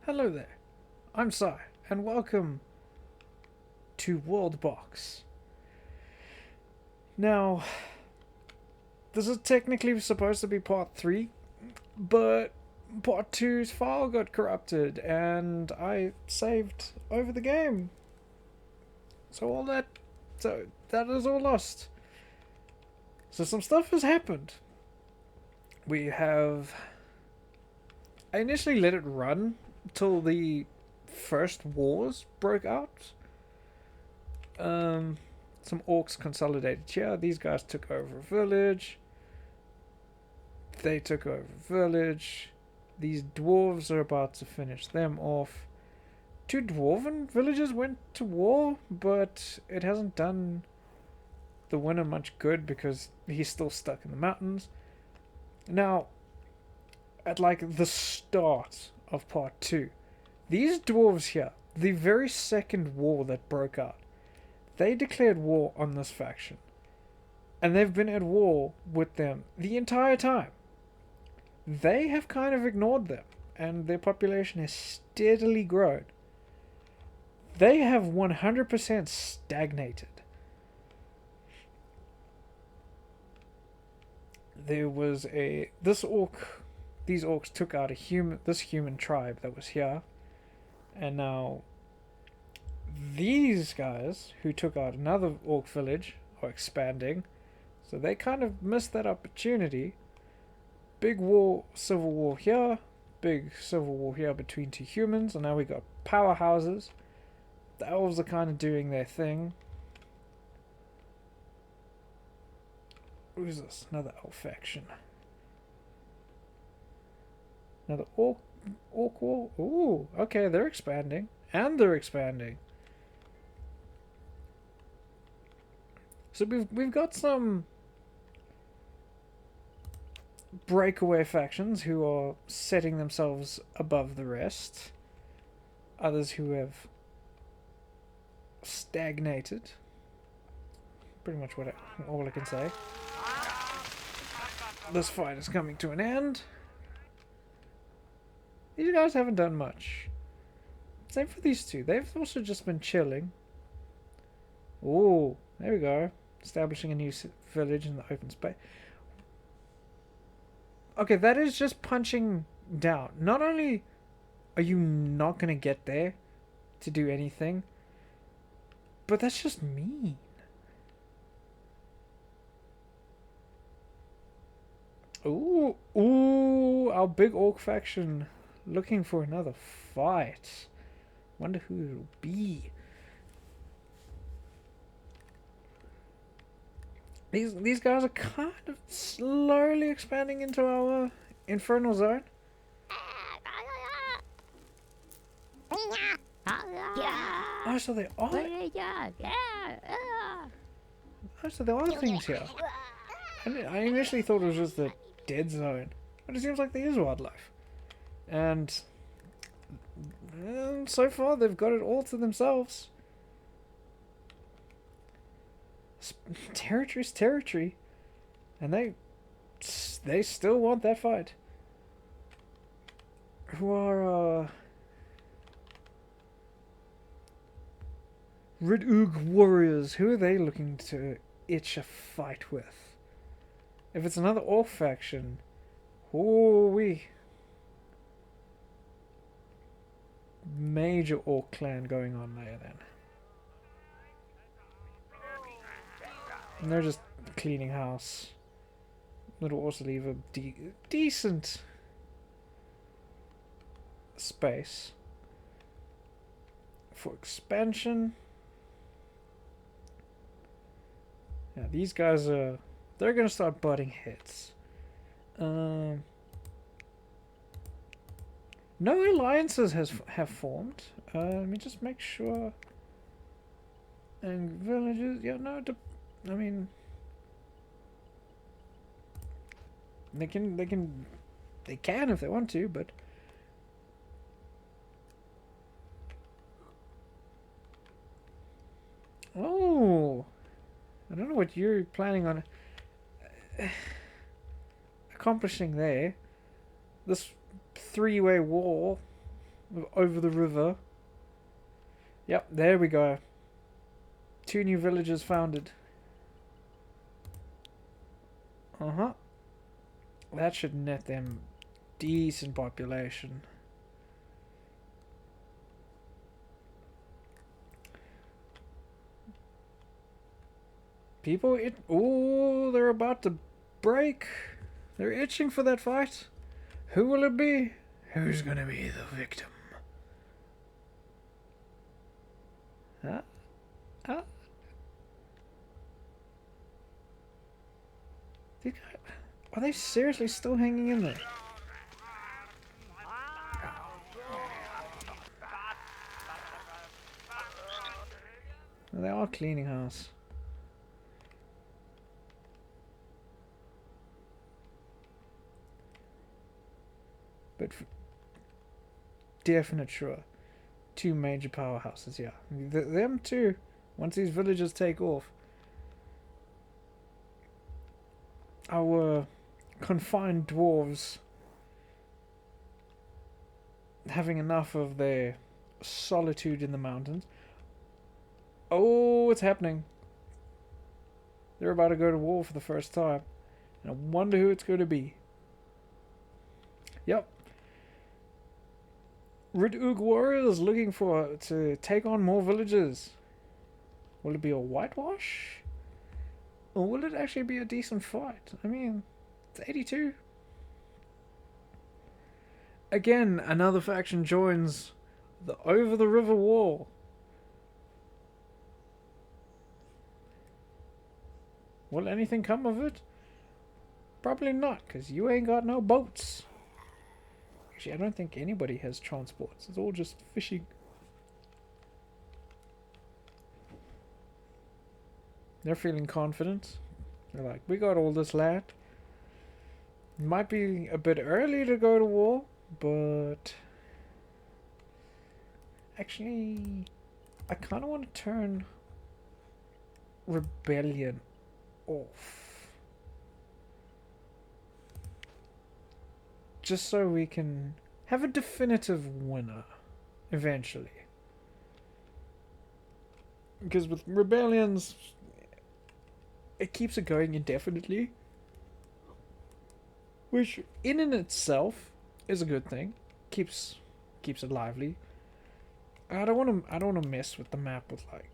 Hello there, I'm Si, and welcome to Worldbox. Now, this is technically supposed to be part 3, but part two's file got corrupted and I saved over the game. So that is all lost. So some stuff has happened. We have I initially let it run till the first wars broke out. Some orcs consolidated here. These guys took over a village. They took over a village. These dwarves are about to finish them off. Two dwarven villages went to war, but it hasn't done the winner much good because he's still stuck in the mountains. Now, at like the start of part 2, these dwarves here, the very second war that broke out, they declared war on this faction. And they've been at war with them the entire time. They have kind of ignored them, and their population has steadily grown. They have 100% stagnated. There was these orcs took out this human tribe that was here, and now these guys who took out another orc village are expanding, so they kind of missed that opportunity. Big war, civil war here, big civil war here between two humans, and now we got powerhouses. The elves are kind of doing their thing. Who's this? Another elf faction. Another orc war. Ooh, okay, they're expanding. And they're expanding. So we've got some breakaway factions who are setting themselves above the rest. Others who have stagnated. Pretty much all I can say. This fight is coming to an end. These guys haven't done much. Same for these two. They've also just been chilling. Ooh, there we go. Establishing a new village in the open space. Okay, that is just punching down. Not only are you not going to get there to do anything, but that's just mean. Ooh, our big orc faction looking for another fight. Wonder who it'll be. These guys are kind of slowly expanding into our infernal zone. Oh, so there are. Oh, so there are things here. I initially thought it was just the dead zone, but it seems like there is wildlife. And so far they've got it all to themselves. Territory's territory, and they still want that fight. Who are Red Oog warriors? Who are they looking to itch a fight with? If it's another orc faction, we major orc clan going on there then. And they're just cleaning house. It'll also leave a decent space for expansion. Yeah, these guys they're gonna start butting heads. No alliances have formed. Let me just make sure. And villages, yeah, no. I mean, they can if they want to, but oh, I don't know what you're planning on accomplishing there. This three-way war over the river. Yep, there we go. 2 new villages founded. Uh-huh. That should net them decent population. People, oh, they're about to break. They're itching for that fight. Who will it be? Who's gonna be the victim? Huh? Huh? Are they seriously still hanging in there? Well, they are cleaning house. But for definite sure. 2 major powerhouses, yeah. Them two, once these villages take off, our confined dwarves having enough of their solitude in the mountains. Oh, it's happening. They're about to go to war for the first time. And I wonder who it's going to be. Yep. Ridug warriors looking to take on more villages. Will it be a whitewash? Or will it actually be a decent fight? I mean, it's 82. Again, another faction joins the over the river war. Will anything come of it? Probably not, because you ain't got no boats. Actually, I don't think anybody has transports. It's all just fishing. They're feeling confident. They're like, we got all this land. It might be a bit early to go to war, but actually, I kind of want to turn rebellion off. Just so we can have a definitive winner eventually. Because with rebellions, it keeps it going indefinitely, which in and itself is a good thing. Keeps it lively. I don't want to mess with the map with like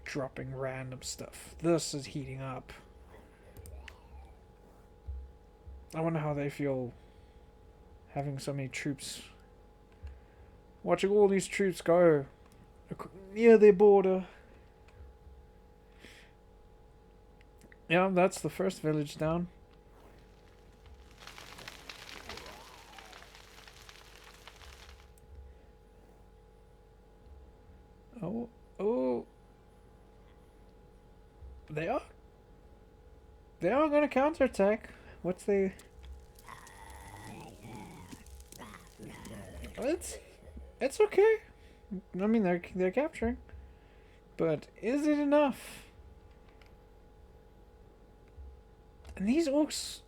dropping random stuff. This is heating up. I wonder how they feel having so many troops. Watching all these troops go near their border. Yeah, that's the first village down. Oh. They are going to counterattack. What's the... It's okay. I mean, they're capturing. But is it enough? And these orcs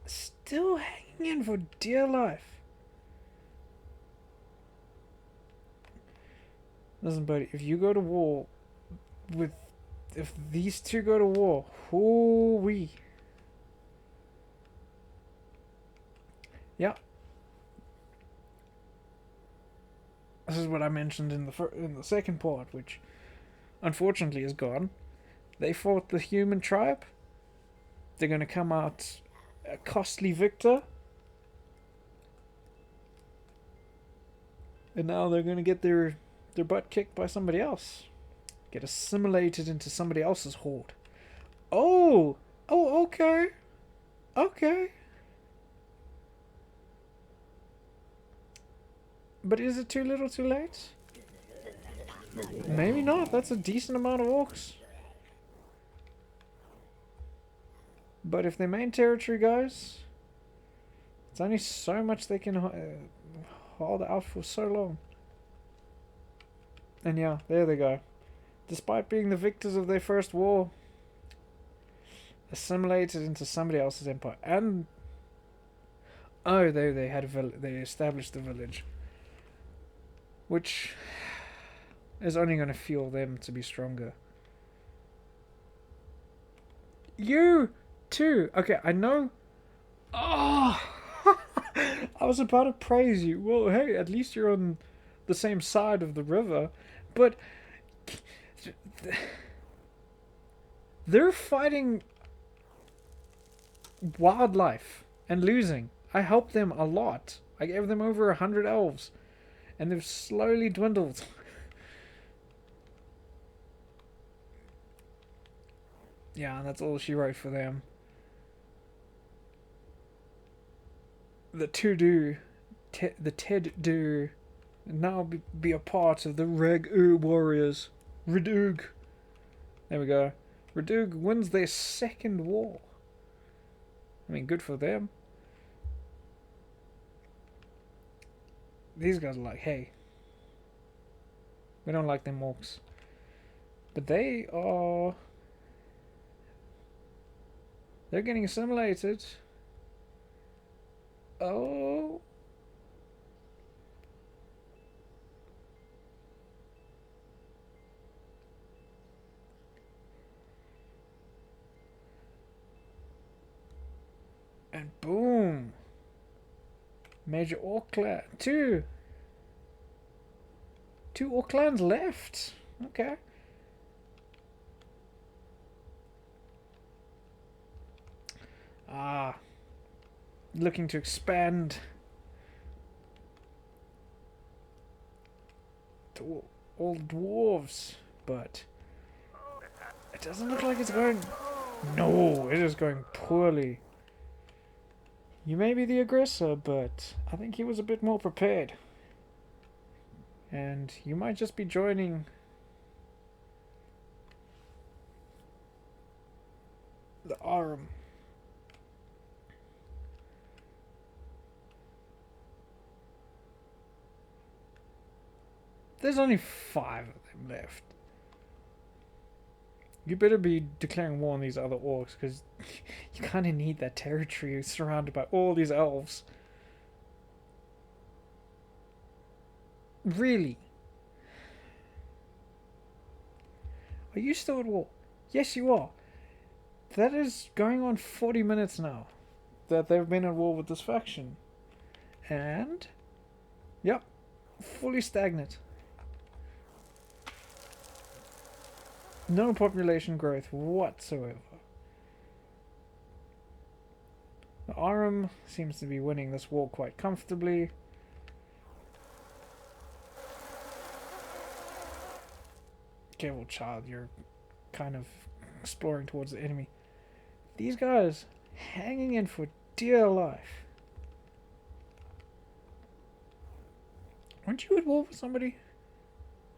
still hanging in for dear life. Listen, buddy, if you go to war with... If these two go to war, hoo-wee. Yeah. This is what I mentioned in the second part, which unfortunately is gone. They fought the human tribe. They're going to come out a costly victor. And now they're going to get their butt kicked by somebody else. Get assimilated into somebody else's horde. Oh, okay. Okay. But is it too little too late? Maybe not. That's a decent amount of orcs. But if their main territory goes, it's only so much they can hold out for so long. And yeah, there they go. Despite being the victors of their first war, assimilated into somebody else's empire. And they had they established the village. which is only going to fuel them to be stronger. You too. Okay, I know. Oh, I was about to praise you. Well, hey, at least you're on the same side of the river, but they're fighting wildlife and losing. I helped them a lot. I gave them over 100 elves, and they've slowly dwindled. Yeah, and that's all she wrote for them. The to-do, the Ted-do, now be a part of the Reg-U warriors. Redug. There we go. Redug wins their second war. I mean, good for them. These guys are like, hey, we don't like them orcs. But they are... They're getting assimilated. Oh. And boom. Major orc clan. Two orc clans left. Okay. Ah. Looking to expand to all dwarves, but it doesn't look like it's going... No, it is going poorly. You may be the aggressor, but I think he was a bit more prepared. And you might just be joining the arm. There's only 5 of them left. You better be declaring war on these other orcs, because you kind of need that territory surrounded by all these elves. Really? Are you still at war? Yes, you are. That is going on 40 minutes now that they've been at war with this faction. And... Yep. Fully stagnant. No population growth whatsoever. The Arum seems to be winning this war quite comfortably. Careful, child, you're kind of exploring towards the enemy. These guys hanging in for dear life. Aren't you at war with somebody?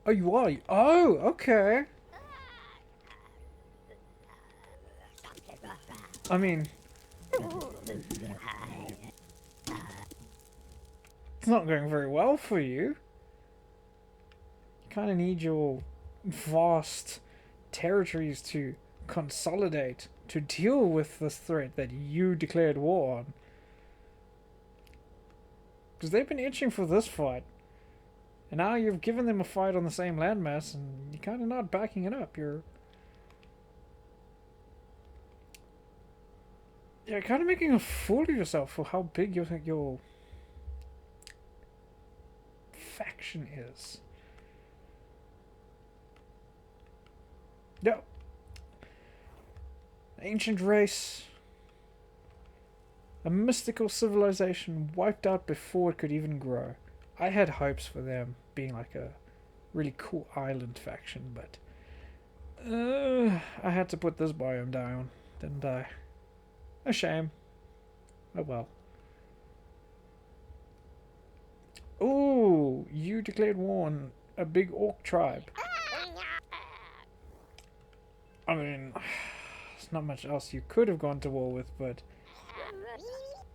Oh, you are? Oh, okay. I mean, it's not going very well for you. You kind of need your vast territories to consolidate to deal with this threat that you declared war on. Because they've been itching for this fight. And now you've given them a fight on the same landmass and you're kind of not backing it up. You're kind of making a fool of yourself for how big your faction is. Yep. Ancient race. A mystical civilization wiped out before it could even grow. I had hopes for them being like a really cool island faction, but I had to put this biome down, didn't I? A shame. Oh well. Ooh, you declared war on a big orc tribe. I mean, there's not much else you could have gone to war with, but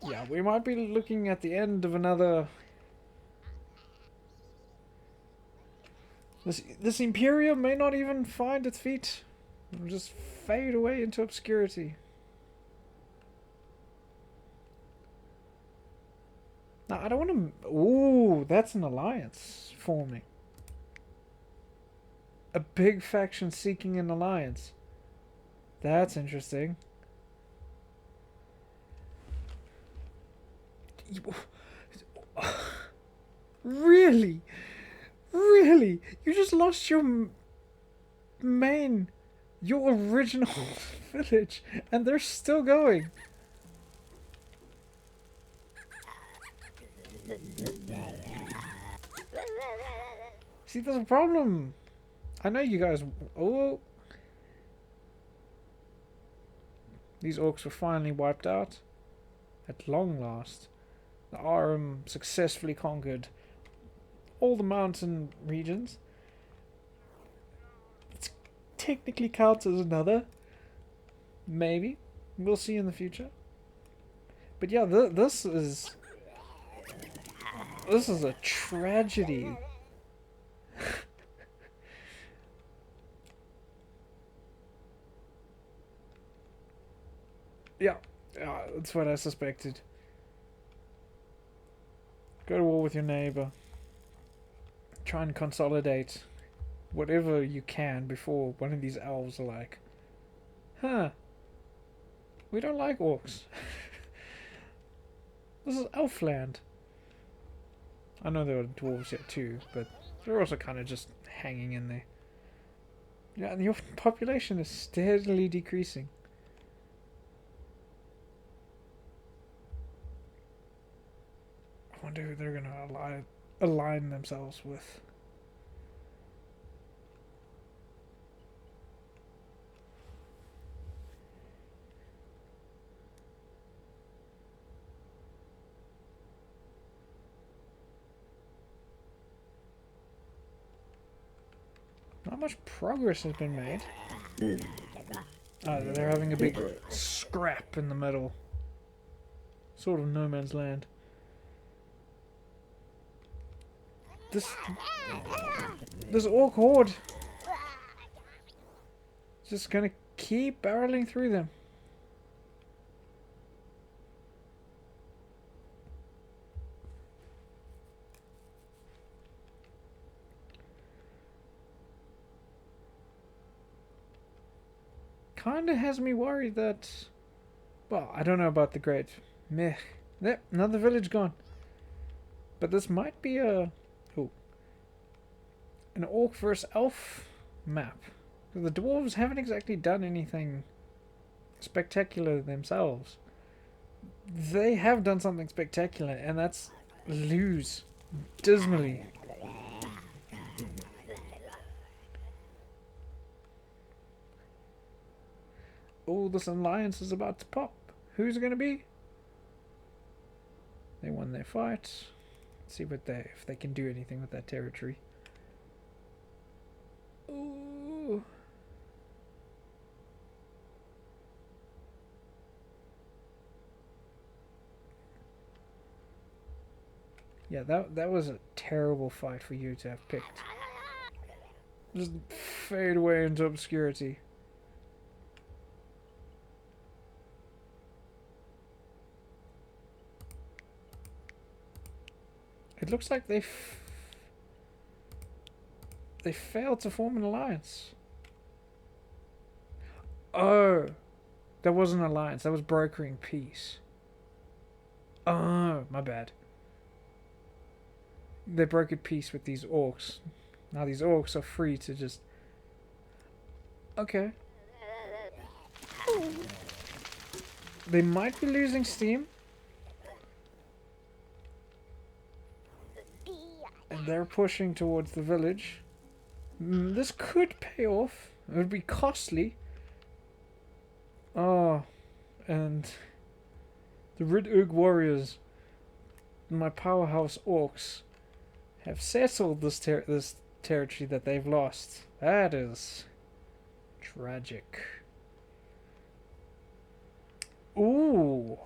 yeah, we might be looking at the end of another... This Imperium may not even find its feet. It'll just fade away into obscurity. No, I don't want to... Ooh, that's an alliance forming. A big faction seeking an alliance. That's interesting. Really? Really? You just lost your main... Your original village. And they're still going. See, there's a problem. I know you guys... Oh. These orcs were finally wiped out. At long last. The Arum successfully conquered all the mountain regions. It's technically counts as another. Maybe. We'll see in the future. But yeah, this is a tragedy. Yeah, that's what I suspected. Go to war with your neighbor. Try and consolidate whatever you can before one of these elves are like, huh, we don't like orcs. This is elf land. I know there are dwarves here too, but they're also kind of just hanging in there. Yeah, and your population is steadily decreasing. I wonder who they're going to align themselves with. Not much progress has been made. They're having a big scrap in the middle. Sort of no man's land. This orc horde is just gonna keep barreling through them. Kinda has me worried that... Well, I don't know about the great meh. There, another village gone. But this might be a... Oh. An orc versus elf map. The dwarves haven't exactly done anything spectacular themselves. They have done something spectacular, and that's lose dismally. Oh, this alliance is about to pop. Who's it going to be? They won their fight. Let's see what if they can do anything with that territory. Ooh. Yeah, that was a terrible fight for you to have picked. Just fade away into obscurity. It looks like they failed to form an alliance. Oh, that wasn't an alliance. That was brokering peace. Oh, my bad. They brokered peace with these orcs. Now these orcs are free to just... Okay. They might be losing steam. And they're pushing towards the village. This could pay off. It would be costly. Oh, and the Rid Urg warriors, my powerhouse orcs, have settled this territory that they've lost. That is tragic. Ooh.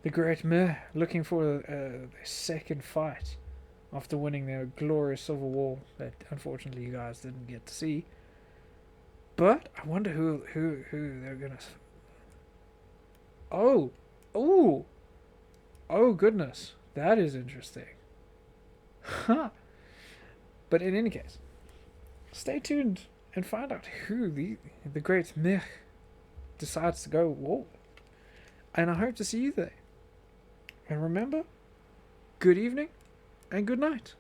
The Great Meh looking for their second fight after winning their glorious civil war that unfortunately you guys didn't get to see. But I wonder who they're gonna... Oh! Ooh! Oh, goodness. That is interesting. Huh. But in any case, stay tuned and find out who the great Mech decides to go war with. And I hope to see you there. And remember, good evening and good night.